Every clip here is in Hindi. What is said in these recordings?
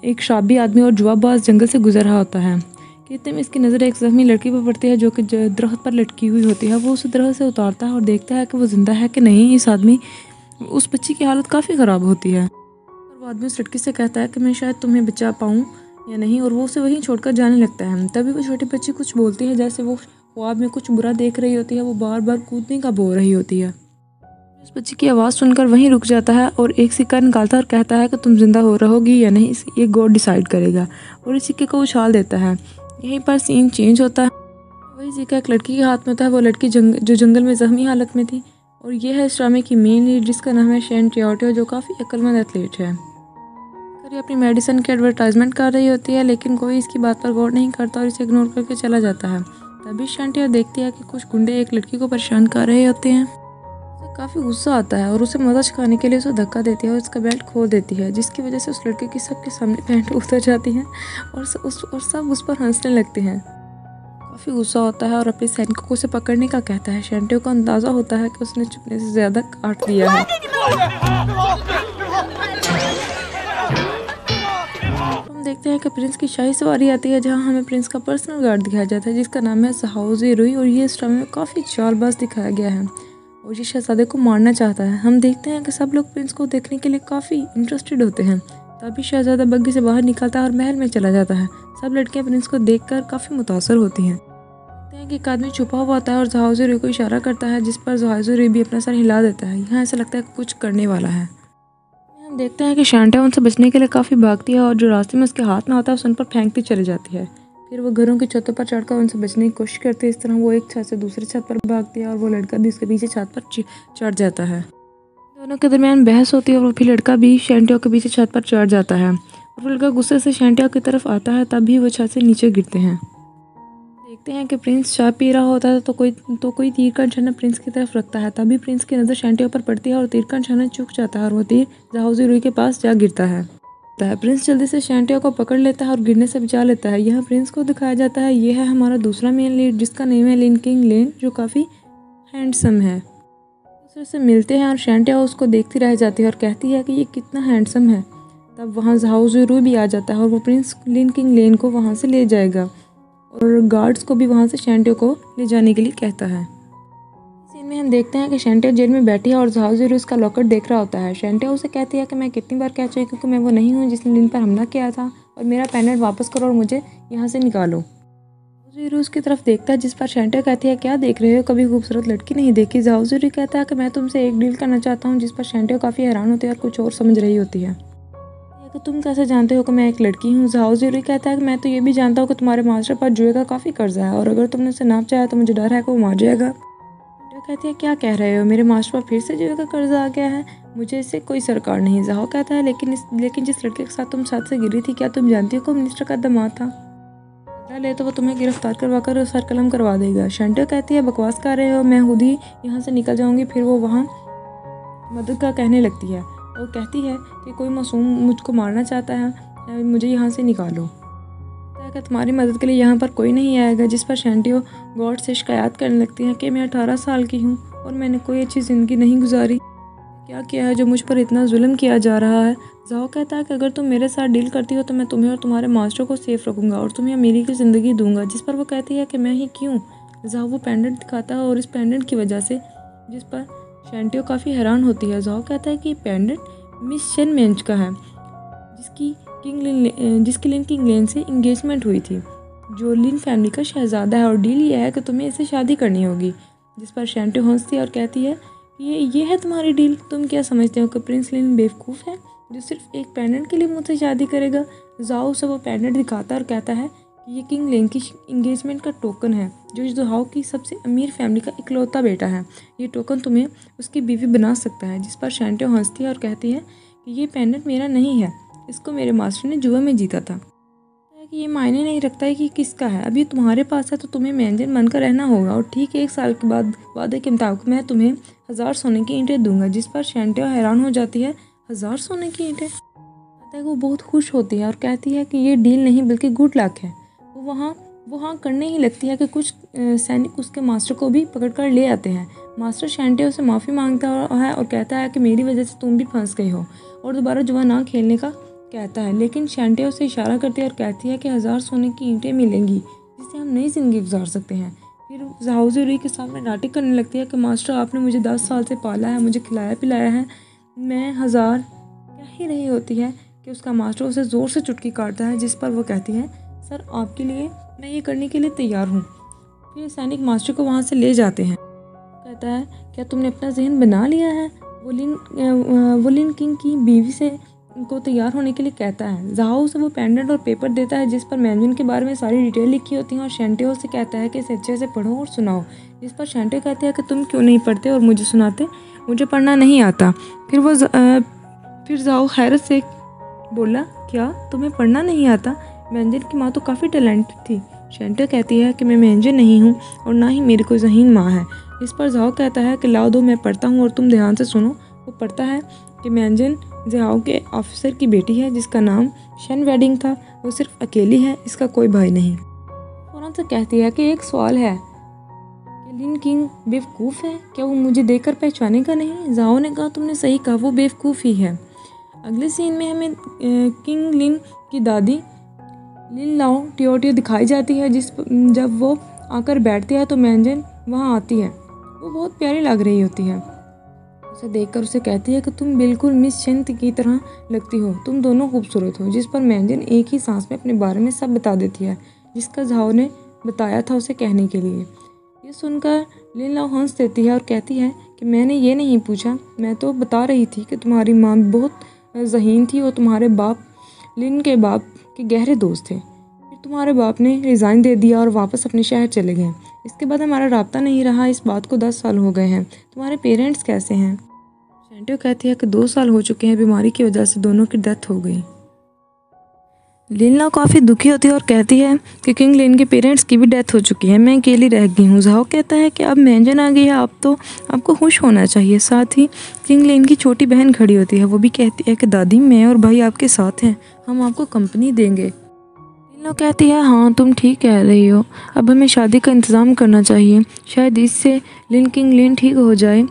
एक शराबी आदमी और जुआबाज जंगल से गुजर रहा होता है कि इतने में इसकी नज़र एक ज़ख्मी लड़की पर पड़ती है जो कि दरख्त पर लटकी हुई होती है। वो उस दरख्त से उतारता है और देखता है कि वो ज़िंदा है कि नहीं। इस आदमी उस बच्ची की हालत काफ़ी ख़राब होती है और वो आदमी उस लड़की से कहता है कि मैं शायद तुम्हें बचा पाऊँ या नहीं, और वो उसे वहीं छोड़कर जाने लगता है। तभी वो छोटी बच्ची कुछ बोलती है, जैसे वो ख्वाब में कुछ बुरा देख रही होती है। वो बार बार कूदने का बोल रही होती है। उस बच्ची की आवाज़ सुनकर वहीं रुक जाता है और एक सिक्का निकालता है और कहता है कि तुम जिंदा हो रहोगी या नहीं, ये गॉड डिसाइड करेगा, और इस सिक्के को उछाल देता है। यहीं पर सीन चेंज होता है। वही सिक्का एक लड़की के हाथ में होता है। वो लड़की जो जंगल में जख्मी हालत में थी, और ये है इस ड्रामे की मेन लीड, जिसका नाम है शेन टियोटियो, जो काफ़ी अक्लमंद एथलीट है। ये अपनी मेडिसिन की एडवर्टाइजमेंट कर रही होती है, लेकिन कोई इसकी बात पर गौर नहीं करता और इसे इग्नोर करके चला जाता है। तभी शेंटिया देखती है कि कुछ गुंडे एक लड़की को परेशान कर रहे होते हैं। उसे काफ़ी गुस्सा आता है और उसे मजा चखाने के लिए उसे धक्का देती है और उसका बेल्ट खोल देती है, जिसकी वजह से उस लड़के की सबके सामने पैंट उतर जाती है और सब उस पर हंसने लगते हैं। काफ़ी गुस्सा होता है और अपने सैनिकों को उसे पकड़ने का कहता है। शेंटिया को अंदाज़ा होता है कि उसने चुपने से ज़्यादा काट दिया है। देखते हैं कि प्रिंस की शाही सवारी आती है, जहां हमें प्रिंस का पर्सनल गार्ड दिखाया जाता है, जिसका नाम है ज़हाओ ज़ेरुई, और ये इस ड्रामे में काफ़ी चालबाज दिखाया गया है और ये शहजादे को मारना चाहता है। हम देखते हैं कि सब लोग प्रिंस को देखने के लिए काफ़ी इंटरेस्टेड होते हैं। तभी शहजादा बग्घी से बाहर निकलता है और महल में चला जाता है। सब लड़कियाँ प्रिंस को देखकर काफ़ी मुतासर होती हैं। देखते हैं कि एक आदमी छुपा हुआ होता है और ज़हाओ ज़ेरुई को इशारा करता है, जिस पर ज़हाओ ज़ेरुई भी अपना सर हिला देता है। यहाँ ऐसा लगता है कि कुछ करने वाला है। हम देखते हैं कि शेंटिया उनसे बचने के लिए काफ़ी भागती है और जो रास्ते में उसके हाथ में आता है उस उन पर फेंकती चली जाती है। फिर वो घरों की छतों पर चढ़कर उनसे बचने की कोशिश करती है। इस तरह वो एक छत से दूसरी छत पर भागती है और वो लड़का भी उसके पीछे छत पर चढ़ जाता है। दोनों के दरमियान बहस होती है और फिर लड़का भी शेंटिया के पीछे छत पर चढ़ जाता है और वो लड़का गुस्से से शेंटिया की तरफ आता है। तभी वो छत से नीचे गिरते हैं। देखते हैं कि प्रिंस चाय पी रहा होता है तो कोई तीर का निशाना प्रिंस की तरफ रखता है। तभी प्रिंस की नज़र शेंटिया पर पड़ती है और तीर का निशाना चूक जाता है और वो तीर ज़हाओ ज़ेरुई के पास जा गिरता है। प्रिंस जल्दी से शेंटिया को पकड़ लेता है और गिरने से बचा लेता है। यहाँ प्रिंस को दिखाया जाता है। ये है हमारा दूसरा मेन लीड, जिसका नेम है लिन किंग लेन, जो काफ़ी हैंडसम है। दूसरे से मिलते हैं और शेंटिया उसको देखती रह जाती है और कहती है कि ये कितना हैंडसम है। तब वहाँ ज़हाओ ज़ेरुई भी आ जाता है और वो प्रिंस लिन किंग लेन को वहाँ से ले जाएगा और गार्ड्स को भी वहाँ से शेंटिया को ले जाने के लिए कहता है। सीन में हम देखते हैं कि शेंटिया जेल में बैठी है और ज़हाओ ज़ेरुई उसका लॉकेट देख रहा होता है। शेंटिया उसे कहती है कि मैं कितनी बार कह चुकी कि मैं वो नहीं हूँ जिसने लिन पर हमला किया था, और मेरा पेंडेंट वापस करो और मुझे यहाँ से निकालो। ज़ेरुई उसकी तरफ देखता है, जिस पर शेंटिया कहती है क्या देख रहे हो, कभी खूबसूरत लड़की नहीं देखी। ज़हाओ ज़ेरुई कहता है कि मैं तुमसे एक डील करना चाहता हूँ, जिस पर शेंटिया काफ़ी हैरान होती है और कुछ और समझ रही होती है। कि तुम कैसे जानते हो कि मैं एक लड़की हूँ। ज़हाओ ज़ेरुई कहता है कि मैं तो ये भी जानता हूँ कि तुम्हारे मास्टर पर जुए का काफ़ी कर्जा है और अगर तुमने उसे नाप चाहा तो मुझे डर है कि वो मार जाएगा। शेंटिया कहती है क्या कह रहे हो, मेरे मास्टर पर फिर से जुए का कर्जा आ गया है, मुझे इससे कोई सरकार नहीं। ज़हाओ कहता है लेकिन जिस लड़के के साथ तुम साथ से गिरी थी, क्या तुम जानती हो कि मिनिस्टर का दामाद था, बदला ले तो वो तुम्हें गिरफ्तार करवा कर सर कलम करवा देगा। शेंटिया कहती है बकवास कर रहे हो, मैं खुद ही यहाँ से निकल जाऊँगी। फिर वो वहाँ मदद का कहने लगती है और कहती है कि कोई मासूम मुझको मारना चाहता है, मुझे यहाँ से निकालो। कि तुम्हारी मदद के लिए यहाँ पर कोई नहीं आएगा। जिस पर शेंटिया गॉड से शिकायत करने लगती है कि मैं 18 साल की हूँ और मैंने कोई अच्छी ज़िंदगी नहीं गुजारी, क्या किया है जो मुझ पर इतना जुल्म किया जा रहा है। ज़हाओ कहता है कि अगर तुम मेरे साथ डील करती हो तो मैं तुम्हें और तुम्हारे मास्टर को सेफ रखूँगा और तुम्हें अमीरी की ज़िंदगी दूंगा। जिस पर वो कहती है कि मैं ही क्यों। ज़हाओ वो पेंडेंट दिखाता है और इस पेंडेंट की वजह से, जिस पर शेंटिया काफ़ी हैरान होती है। ज़हाओ कहता है कि पेंडेंट मिस शेन मेंज का है, जिसकी लिन किंग लेन से इंगेजमेंट हुई थी, जो लिन फैमिली का शहजादा है, और डील ये है कि तुम्हें इससे शादी करनी होगी। जिस पर शेंटिया हंसती है और कहती है ये है तुम्हारी डील। तुम क्या समझते हो कि प्रिंस लिन बेवकूफ़ है जो सिर्फ एक पेंडेंट के लिए मुझसे शादी करेगा। ज़हाओ उसे वो पेंडेंट दिखाता है और कहता है कि ये किंग लेन की इंगेजमेंट का टोकन है, जो ज़हाओ की सबसे अमीर फैमिली का इकलौता बेटा है। ये टोकन तुम्हें उसकी बीवी बना सकता है। जिस पर शेंटिया हंसती है और कहती है कि ये पेंडेंट मेरा नहीं है, इसको मेरे मास्टर ने जुआ में जीता था। कि ये मायने नहीं रखता है कि किसका है, अभी तुम्हारे पास है तो तुम्हें मेंजन बनकर रहना होगा और ठीक 1 साल के बाद वादे के मुताबिक मैं तुम्हें 1000 सोने की ईंटें दूंगा। जिस पर शेंटिया हैरान हो जाती है, 1000 सोने की ईंटें। कहता है वो बहुत खुश होती है और कहती है कि ये डील नहीं बल्कि गुड लक है। वो हाँ करने ही लगती है कि कुछ सैनिक उसके मास्टर को भी पकड़ कर ले आते हैं। मास्टर शेंटिया से माफ़ी मांगता है और कहता है कि मेरी वजह से तुम भी फंस गई हो और दोबारा जुआ ना खेलने का कहता है, लेकिन शैंटे उसे इशारा करती है और कहती है कि 1000 सोने की ईंटें मिलेंगी जिससे हम नई ज़िंदगी गुजार सकते हैं। फिर ज़ाओज़ी रुई के सामने नाटक करने लगती है कि मास्टर आपने मुझे 10 साल से पाला है, मुझे खिलाया पिलाया है, मैं 1000 कह ही रही होती है कि उसका मास्टर उसे ज़ोर से चुटकी काटता है, जिस पर वो कहती है सर आपके लिए मैं ये करने के लिए तैयार हूँ। फिर सैनिक मास्टर को वहाँ से ले जाते हैं। कहता है क्या तुमने अपना जहन बना लिया है? वो लिन किंग की बीवी से को तैयार होने के लिए कहता है। ज़ाओ उसे वो पेंडेंट और पेपर देता है जिस पर मैंजन के बारे में सारी डिटेल लिखी होती हैं और शैंटे उसे कहता है कि इसे अच्छे से पढ़ो और सुनाओ, जिस पर शैंटे कहते हैं कि तुम क्यों नहीं पढ़ते और मुझे सुनाते, मुझे पढ़ना नहीं आता। फिर ज़ाओ हैरत से बोला क्या तुम्हें पढ़ना नहीं आता? मैंजन की माँ तो काफ़ी टैलेंटेड थी। शैंटे कहती है कि मैं मैंजन नहीं हूँ और ना ही मेरी कोई ज़हीन माँ है। इस पर ज़ाओ कहता है कि लाओ दो मैं पढ़ता हूँ और तुम ध्यान से सुनो। वो पढ़ता है कि मैंजन ज़ाओ के ऑफिसर की बेटी है जिसका नाम शन वेडिंग था, वो सिर्फ अकेली है, इसका कोई भाई नहीं। फ़ौरन से कहती है कि एक सवाल है, क्या लिन किंग बेवकूफ़ है? क्या वो मुझे देखकर पहचानेगा नहीं? ज़ाओ ने कहा तुमने सही कहा, वो बेवकूफ़ ही है। अगले सीन में हमें किंग लिन की दादी लिन लाओ टियोटियो दिखाई जाती है। जब वो आकर बैठती है तो मैंजन वहाँ आती है। वो बहुत प्यारी लग रही होती है। उसे देखकर उसे कहती है कि तुम बिल्कुल मिस चंत की तरह लगती हो, तुम दोनों खूबसूरत हो। जिस पर मैंजन एक ही सांस में अपने बारे में सब बता देती है जिसका ज़ाओ ने बताया था उसे कहने के लिए। ये सुनकर लिन लाओ हंस देती है और कहती है कि मैंने ये नहीं पूछा, मैं तो बता रही थी कि तुम्हारी माँ बहुत ज़हीन थी और तुम्हारे बाप लिन के बाप के गहरे दोस्त थे। फिर तुम्हारे बाप ने रिज़ाइन दे दिया और वापस अपने शहर चले गए। इसके बाद हमारा राब्ता नहीं रहा। इस बात को 10 साल हो गए हैं। तुम्हारे पेरेंट्स कैसे हैं? शैंटे कहती है कि 2 साल हो चुके हैं, बीमारी की वजह से दोनों की डेथ हो गई। लिन लाओ काफ़ी दुखी होती है और कहती है कि किंग लिन के पेरेंट्स की भी डेथ हो चुकी है, मैं अकेली रह गई हूँ। ज़ाओ कहता है कि अब मैंजन आ गई है, अब तो आपको खुश होना चाहिए। साथ ही किंग लिन की छोटी बहन खड़ी होती है, वो भी कहती है कि दादी मैं और भाई आपके साथ हैं, हम आपको कंपनी देंगे। लिन लाओ कहती है हाँ तुम ठीक कह रही हो, अब हमें शादी का इंतज़ाम करना चाहिए, शायद इससे किंग लिन ठीक हो जाए।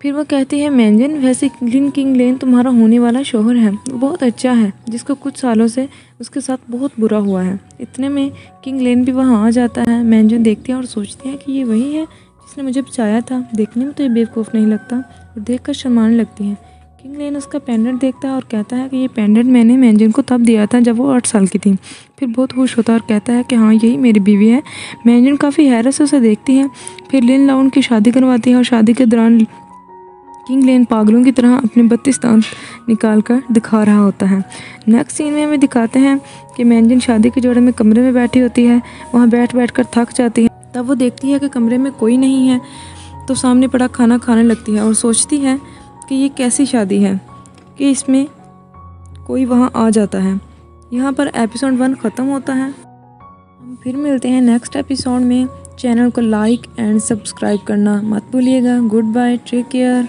फिर वो कहती है मैंजन वैसे लिन किंग लेन तुम्हारा होने वाला शौहर है, वो बहुत अच्छा है, जिसको कुछ सालों से उसके साथ बहुत बुरा हुआ है। इतने में किंग लेन भी वहाँ आ जाता है। मैंजन देखती है और सोचती है कि ये वही है जिसने मुझे बचाया था, देखने में तो ये बेवकूफ़ नहीं लगता, और देखकर शर्माने लगती है। किंग लेन उसका पेंडेंट देखता है और कहता है कि ये पेंडेंट मैंने मैंजन को तब दिया था जब वो 8 साल की थी। फिर बहुत खुश होता है और कहता है कि हाँ यही मेरी बीवी है। मैंजन काफ़ी हैरत से उसे देखती है। फिर लिन लाओ उनकी शादी करवाती है और शादी के दौरान किंग लेन पागलों की तरह अपने 32 दांत निकाल कर दिखा रहा होता है। नेक्स्ट सीन में हमें दिखाते हैं कि मैंजन शादी के जोड़े में कमरे में बैठी होती है, वहाँ बैठ कर थक जाती है। तब वो देखती है कि कमरे में कोई नहीं है, तो सामने पड़ा खाना खाने लगती है और सोचती है कि ये कैसी शादी है कि इसमें कोई वहाँ आ जाता है। यहाँ पर एपिसोड 1 ख़त्म होता है। हम फिर मिलते हैं नेक्स्ट एपिसोड में। चैनल को लाइक एंड सब्सक्राइब करना मत भूलिएगा। Good bye, take care.